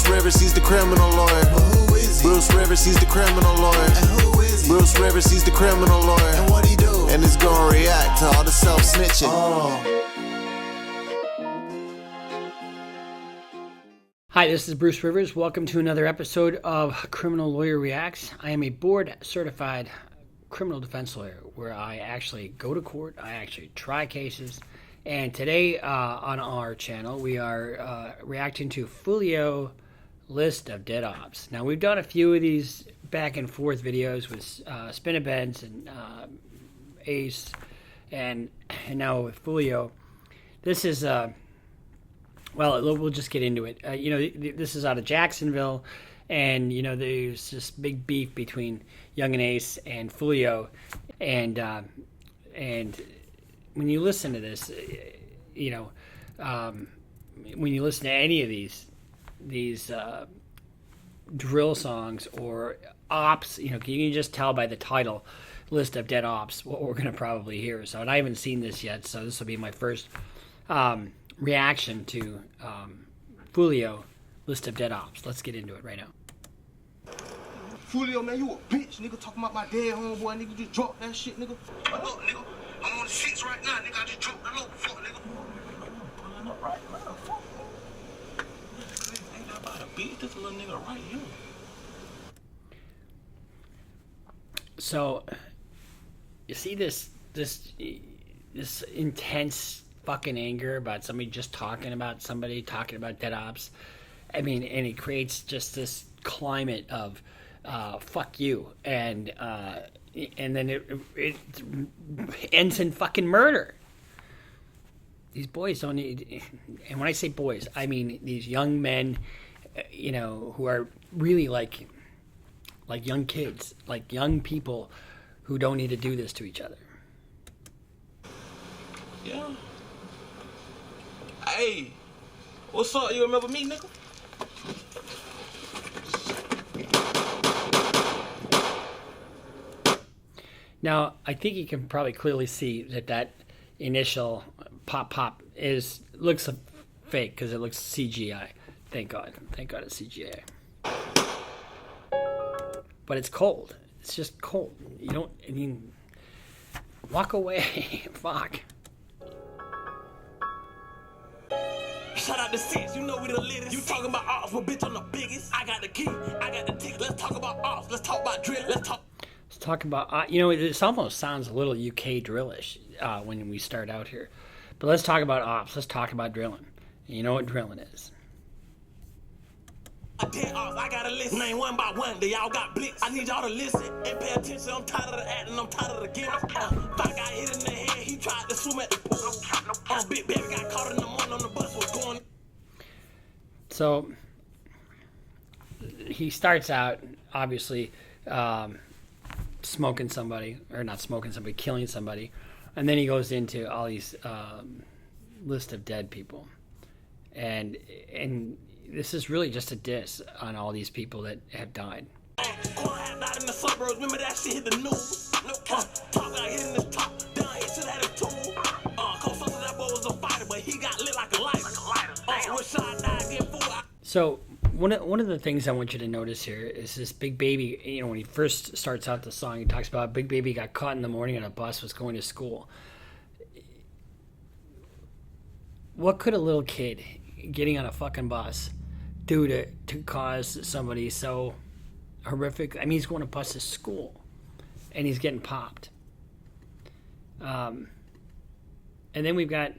Bruce Rivers, he's the criminal lawyer. But who is he? Bruce Rivers, he's the criminal lawyer. And who is he? Bruce Rivers, he's the criminal lawyer. And what he do? And he's gonna react to all the self-snitching. Hi, this is Bruce Rivers. Welcome to another episode of Criminal Lawyer Reacts. I am a board-certified criminal defense lawyer where I actually go to court, I actually try cases, and today on our channel we are reacting to Foolio list of dead ops. Now we've done a few of these back and forth videos with Spin-a-Beds and Ace and now with Foolio. This is well, we'll just get into it. This is out of Jacksonville, and there's this big beef between Young and Ace and Foolio, and when you listen to this, when you listen to any of these drill songs or ops, you can just tell by the title, list of dead ops, what we're going to probably hear. So, and I haven't seen this yet, so this will be my first reaction to Foolio list of dead ops. Let's get into it right now. Foolio, man, you a bitch, nigga, talking about my dead homeboy, nigga, just drop that shit, nigga. Look, nigga, I'm on the shits right now, nigga, I just dropped the little fuck, nigga. I'm pulling up right now, fuck. Ain't that about a beat, this little nigga right here. So, you see this intense fucking anger about somebody just talking about dead ops. I mean, and it creates just this climate of fuck you, and then it ends in fucking murder. These boys don't need, and when I say boys, I mean these young men, who are really like young kids, like young people who don't need to do this to each other. Yeah. Hey, what's up? You remember me, nigga? Now, I think you can probably clearly see that initial pop looks fake because it looks CGI. Thank God it's CGI. But it's cold. It's just cold. Walk away. Fuck. Shout out to Six, you know we the latest. You talking about Opps, but bitch, I'm the biggest. I got the key, I got the tick. Let's talk about Opps. Let's talk about drill. Let's talk about, this almost sounds a little UK drillish when we start out here. But let's talk about Opps. Let's talk about drilling. And you know what drilling is. Dead off, I gotta listen. Name one by one, they all got blitz. I need y'all to listen and pay attention. I'm tired of the acting, I'm tired of the gimmick. If I got hit in the head, he tried to swim at the pool. Big baby got caught in the morning on the bus, was going. So he starts out obviously killing somebody, and then he goes into all these list of dead people, and this is really just a diss on all these people that have died. Not in the suburbs, remember that shit hit the news. Talk got hit in the top, down here should have had a tool. Cause that boy was a fighter, but he got lit like a lighter. So one of the things I want you to notice here is this Big Baby. When he first starts out the song, he talks about Big Baby got caught in the morning on a bus, was going to school. What could a little kid getting on a fucking bus do to cause somebody so horrific? I mean, he's going to bus to school, and he's getting popped. And then we've got,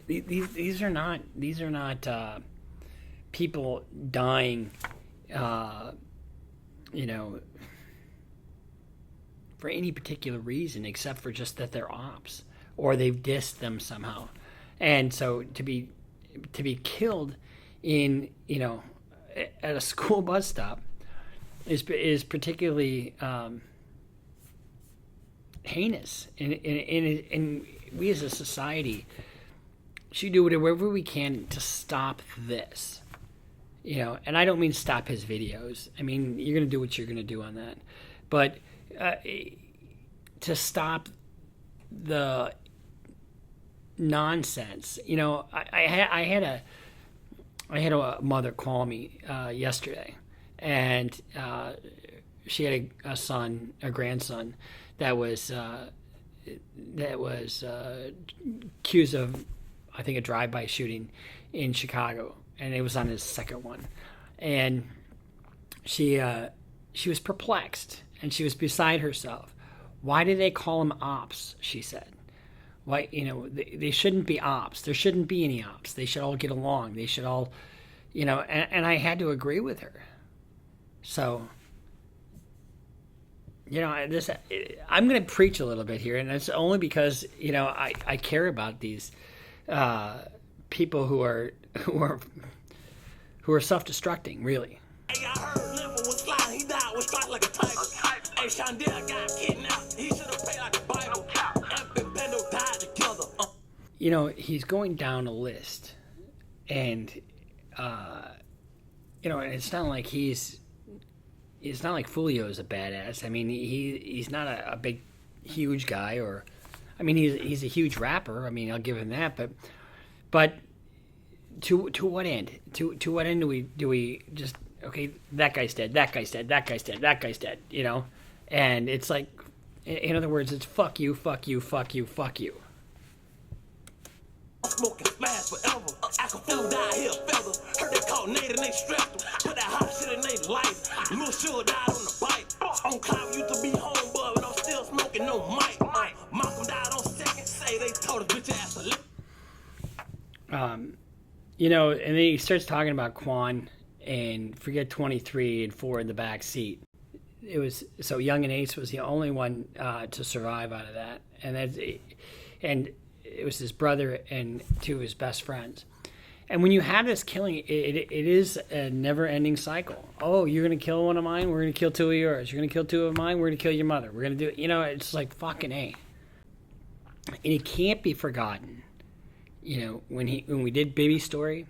these are not people dying, for any particular reason except for just that they're ops or they've dissed them somehow. And so to be killed in at a school bus stop is particularly heinous, and we as a society should do whatever we can to stop this. And I don't mean stop his videos. I mean, you're going to do what you're going to do on that, but to stop the nonsense. I had I had a mother call me yesterday, and she had a grandson that was accused of, I think, a drive-by shooting in Chicago, and it was on his second one, and she was perplexed, and she was beside herself. Why do they call them Opps? She said. Why, they shouldn't be Opps. There shouldn't be any Opps. They should all get along. They should all, and I had to agree with her. So, I'm going to preach a little bit here, and it's only because, I care about these people who are self-destructing, really. Hey, I heard Limbo was flying. He died with strike like a tiger. Hey, Shondell got kidnapped. He should have paid like a Bible. And Bendo died together. He's going down a list, and and it's not like it's not like Foolio is a badass. I mean, he's not a big, huge guy, or, I mean, he's a huge rapper. I mean, I'll give him that, but to what end? To what end do we just, okay, that guy's dead, that guy's dead, that guy's dead, that guy's dead, And it's like, in other words, it's fuck you, fuck you, fuck you, fuck you. Smoking fast forever. I can feel him die here, feather. Heard they called Nate and they strapped him. Put that hot shit in their life. Lil' Sugar died on the bike. On Cloud used to be home, but I'm still smoking no mic. Malcolm died on second. Say they told his bitch ass to live. And then he starts talking about Quan and forget 23 and 4 in the back seat. It was so Young and Ace was the only one to survive out of that, and it was his brother and two of his best friends. And when you have this killing, it is a never-ending cycle. Oh, you're gonna kill one of mine, we're gonna kill two of yours. You're gonna kill two of mine, we're gonna kill your mother. We're gonna do it. It's like fucking A. And it can't be forgotten. When we did Baby Story,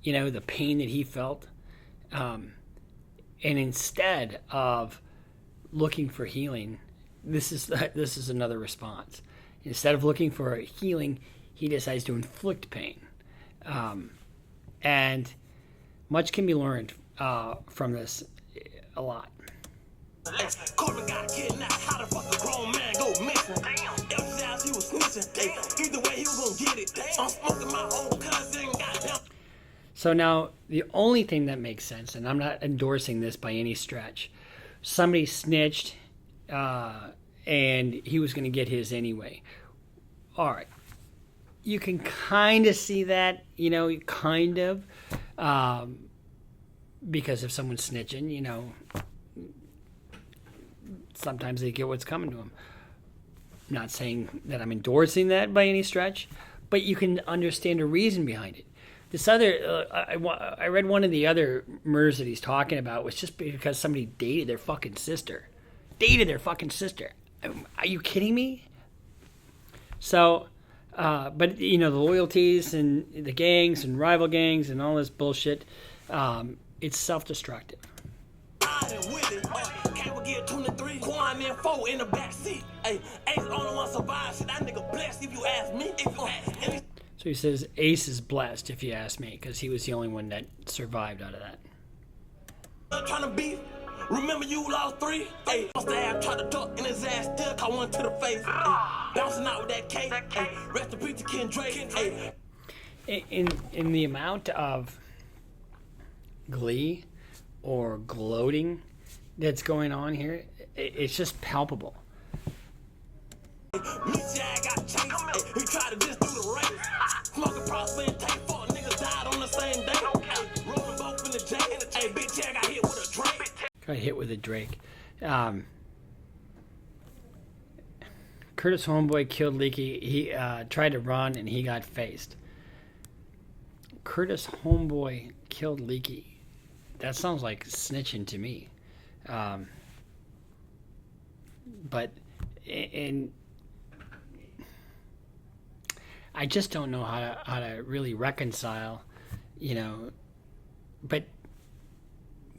the pain that he felt, and instead of looking for healing, this is another response. Instead of looking for healing, he decides to inflict pain, and much can be learned from this. A lot. Corbin got kidnapped. How the fuck a grown man go missing? Every house he was snitching. Either way he was gonna get it. I'm smoking my own cousin. Goddamn. So now the only thing that makes sense, and I'm not endorsing this by any stretch, somebody snitched, and he was going to get his anyway. All right, you can kind of see that, kind of, because if someone's snitching, sometimes they get what's coming to them. I'm not saying that I'm endorsing that by any stretch, but you can understand a reason behind it. This other, I read one of the other murders that he's talking about was just because somebody dated their fucking sister. Are you kidding me? So, but the loyalties and the gangs and rival gangs and all this bullshit, it's self-destructive. Can't get 23, Quan and 4 in the back seat. Hey, Ace only one survive. Shit, that nigga blessed if you ask me. So he says Ace is blessed, if you ask me, because he was the only one that survived out of that. Trying to beef. Remember you lost 3? Hey, must have tried to duck in his ass, still caught one to the face. Bouncing out with that cake. Rest in peace to Ken Drake. In the amount of glee or gloating that's going on here, it's just palpable. He tried to just do the race. Smoking prosper and take 4 niggas died on the same day. Rolling both in the J. Hey, bitch, I got hit with a Drake. Got hit with a Drake. Curtis Homeboy killed Leaky. He tried to run and he got faced. Curtis Homeboy killed Leaky. That sounds like snitching to me. But I just don't know how to really reconcile, but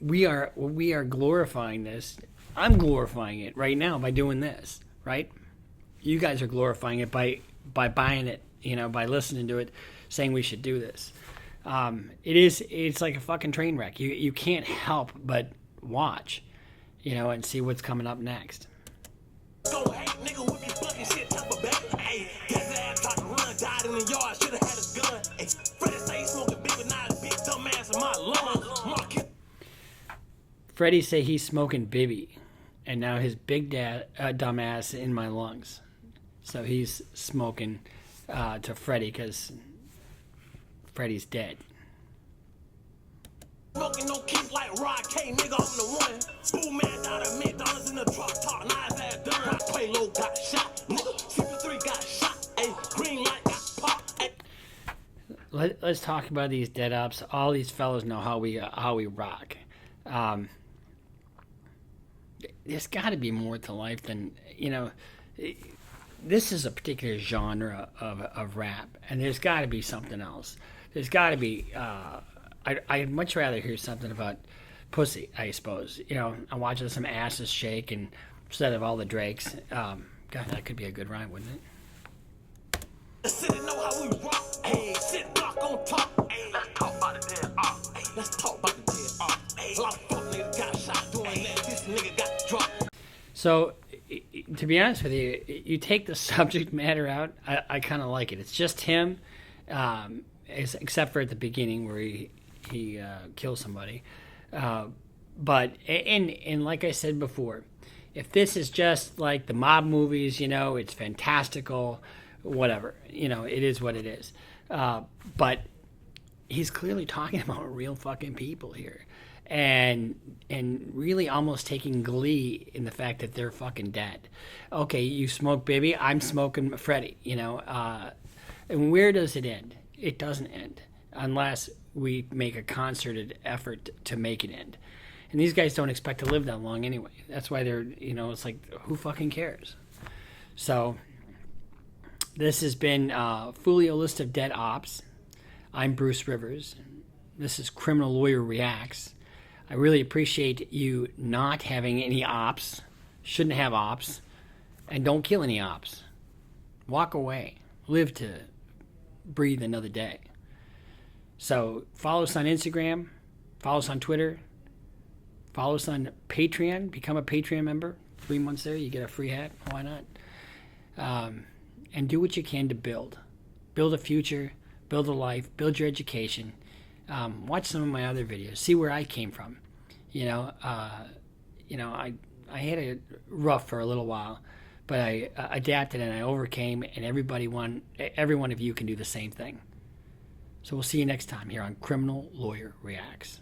we are glorifying this. I'm glorifying it right now by doing this, right? You guys are glorifying it by buying it, by listening to it, saying we should do this. It's like a fucking train wreck. You can't help but watch, and see what's coming up next. Go hate, nigga, with me fucking shit, top of back. Hey, his ass tried to run, died in the yard, should have had a gun. Hey, Freddie say he smoking big, but not a big dumb ass in my lungs. Freddie say he's smoking Bibby, and now his big dumbass in my lungs. So he's smoking to Freddie because Freddie's dead. Smoking no keys like Rod K, nigga, I'm the one. Fool man died of McDonald's in the truck, talk, now his ass done. Payload got shot, nigga, CP3 got shot, ayy, green light got popped, ayy. Let's talk about these dead ops. All these fellows know how we rock. There's got to be more to life than, this is a particular genre of rap, and there's got to be something else. There's got to be, I'd much rather hear something about pussy, I suppose. I'm watching some asses shake and instead of all the Drakes. God, that could be a good rhyme, wouldn't it? City know how we rock, ayy, sit block on top, ayy, let's talk about the dead op, ayy, let's talk about the dead op, ayy, a lot of fuck niggas got shot doing that, this nigga got dropped. So, to be honest with you, you take the subject matter out, I kind of like it. It's just him, except for at the beginning where he kills somebody. But like I said before, if this is just like the mob movies, it's fantastical, whatever. It is what it is. But he's clearly talking about real fucking people here. And really almost taking glee in the fact that they're fucking dead. Okay, you smoke Bibby, I'm smoking Freddie, And where does it end? It doesn't end unless we make a concerted effort to make it end. And these guys don't expect to live that long anyway. That's why they're, it's like, who fucking cares? So, this has been Foolio List of Dead Ops. I'm Bruce Rivers. This is Criminal Lawyer Reacts. I really appreciate you not having any ops, shouldn't have ops, and don't kill any ops. Walk away. Live to breathe another day. So follow us on Instagram, follow us on Twitter, follow us on Patreon, become a Patreon member. 3 months there, you get a free hat. Why not? And do what you can to build a future, build a life, build your education. Watch some of my other videos. See where I came from. I had it rough for a little while, but I adapted and I overcame. And every one of you can do the same thing. So we'll see you next time here on Criminal Lawyer Reacts.